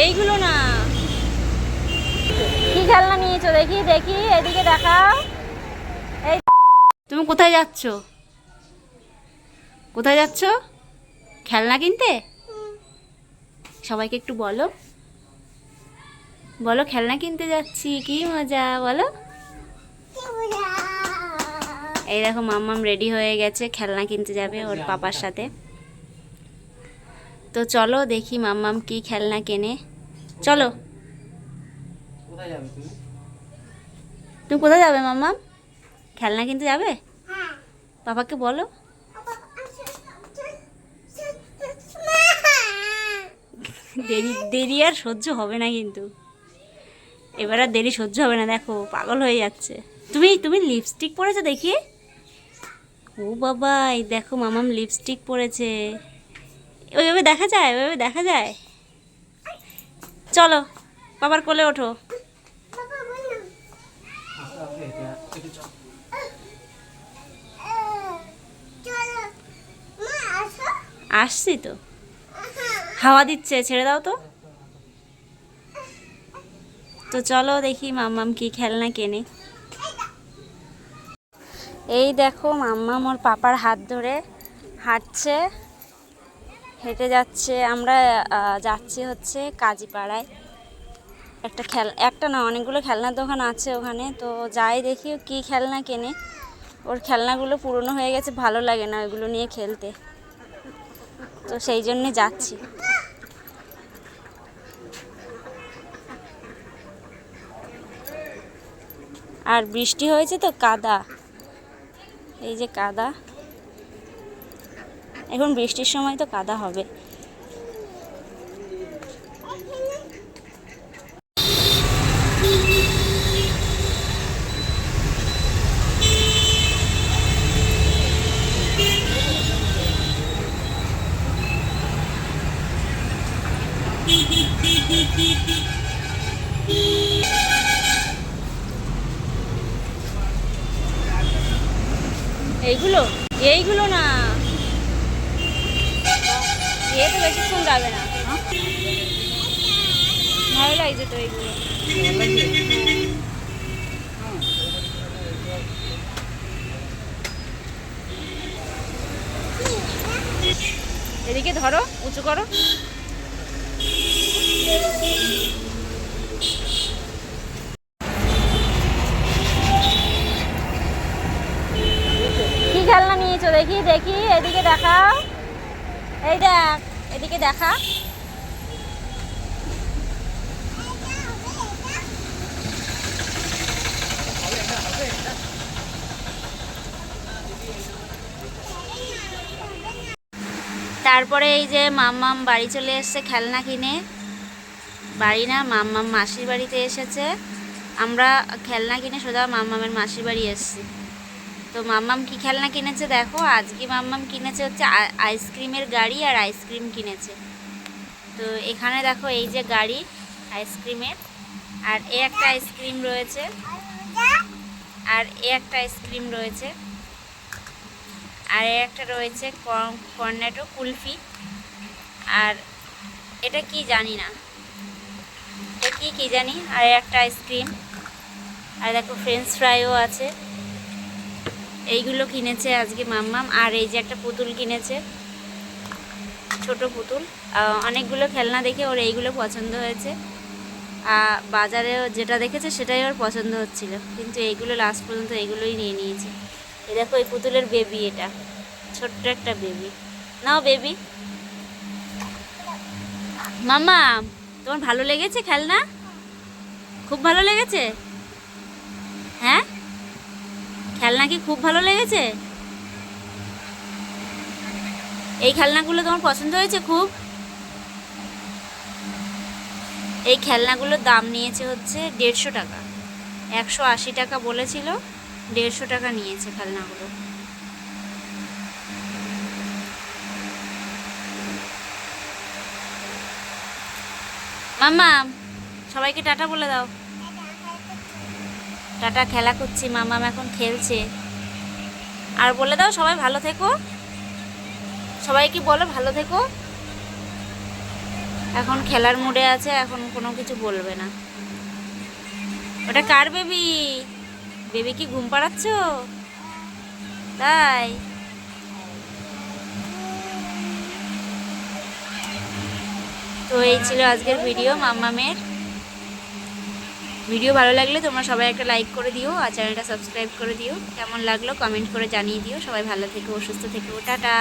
এইগুলো না, কি খেলনা নিয়েছো দেখি দেখি, এদিকে দেখাও। এই তুমি কোথায় যাচ্ছ? কোথায় যাচ্ছ? খেলনা কিনতে? সবাইকে একটু বলো, বলো খেলনা কিনতে যাচ্ছি, কি মজা বলো। এই দেখো মাম্মাম রেডি হয়ে গেছে, খেলনা কিনতে যাবে ওর পাপার সাথে। তো চলো দেখি মাম্মাম কি খেলনা কেনে। চলো। তুমি কোথায় যাবে মাম্মাম? খেলনা কিনতে যাবে? পাপাকে বলো। দেরি দেরি আর সহ্য হবে না কিন্তু, এবার আর দেরি সহ্য হবে না, দেখো পাগল হয়ে যাচ্ছে। তুমি তুমি লিপস্টিক পরেছো দেখি। ও বাবা, এই দেখো মামাম লিপস্টিক পরেছে। ওইভাবে দেখা যায়, ওইভাবে দেখা যায়। চলো বাবার কোলে ওঠো। আসছি তো, হাওয়া দিচ্ছে, ছেড়ে দাও তো। তো চলো দেখি মাম্মাম কি খেলনা কেনে। এই দেখো মাম্মাম ওর পাপার হাত ধরে হাঁটছে, হেঁটে যাচ্ছে। আমরা যাচ্ছি হচ্ছে কাজীপাড়ায়। একটা না, অনেকগুলো খেলনার দোকান আছে ওখানে। তো যাই দেখি কি খেলনা কেনে। ওর খেলনাগুলো পুরনো হয়ে গেছে, ভালো লাগে না ওইগুলো নিয়ে খেলতে, তো সেই জন্যে যাচ্ছি। আর বৃষ্টি হয়েছে তো কাদা, এই যে কাদা, এখন বৃষ্টির সময় তো কাদা হবে। এইগুলো এইগুলো না, এ তো বেশিক্ষণ যাবে না। ভালো লাগছে তো এইগুলো। এদিকে ধরো, উঁচু করো। কি খেলনা নিয়েছো দেখি দেখি, এদিকে দেখাও। এই দেখ, এদিকে দেখা। তারপরে এই যে মাম্মাম বাড়ি চলে এসেছে খেলনা কিনে। বাড়ি না, মাম্মাম মাসির বাড়িতে এসেছে। আমরা খেলনা কিনে সোজা মাম্মামের মাসির বাড়ি এসেছি। তো মাম্মাম কি খেলনা কিনেছে দেখো। আজকে মাম্মাম কিনেছে হচ্ছে আইসক্রিমের গাড়ি, আর আইসক্রিম কিনেছে। তো এখানে দেখো এই যে গাড়ি আইসক্রিমের, আর এ একটা আইসক্রিম রয়েছে, আর এ একটা আইসক্রিম রয়েছে, আর এ একটা রয়েছে কর্নেটো কুলফি। আর এটা কি জানি না, এটা কি জানি। আর একটা আইসক্রিম, আর দেখো ফ্রেঞ্চ ফ্রাইও আছে। এইগুলো কিনেছে আজকে মাম্মাম। আর এই যে একটা পুতুল কিনেছে, ছোট পুতুল। অনেকগুলো খেলনা দেখে ওর এইগুলো পছন্দ হয়েছে। বাজারে যেটা দেখেছে সেটাই ওর পছন্দ হচ্ছিল, কিন্তু এইগুলো লাস্ট পর্যন্ত এইগুলোই নিয়ে নিয়েছে। এই দেখো এই পুতুলের বেবি, এটা ছোট্ট একটা বেবি। নাও বেবি। মাম্মা, তোমার ভালো লেগেছে খেলনা? খুব ভালো লেগেছে? হ্যাঁ, খেলনা কি খুব ভালো লেগেছে? এই খেলনাগুলো তোমার পছন্দ হয়েছে খুব? এই খেলনাগুলোর দাম নিয়েছে হচ্ছে 150 টাকা। 180 টাকা বলেছিল, 150 টাকা নিয়েছে খেলনাগুলো। মাম্মা, সবাইকে টাটা বলে দাও। টাটা, খেলা করছি, মাম্মাম এখন খেলছে। আর বলে দাও সবাই ভালো থেকো, সবাইকে বলো ভালো থেকো। এখন খেলার মুডে আছে, এখন কোনো কিছু বলবে না। ওটা কার বেবি? বেবি কি ঘুম পাড়াচ্ছ? তাই তো এই ছিল আজকের ভিডিও মাম্মামের। ভিডিও ভালো লাগলে তোমরা সবাই একটা লাইক করে দিও আর চ্যানেলটা সাবস্ক্রাইব করে দিও। কেমন লাগলো কমেন্ট করে জানিয়ে দিও। সবাই ভালো থেকো, সুস্থ থেকো, টাটা।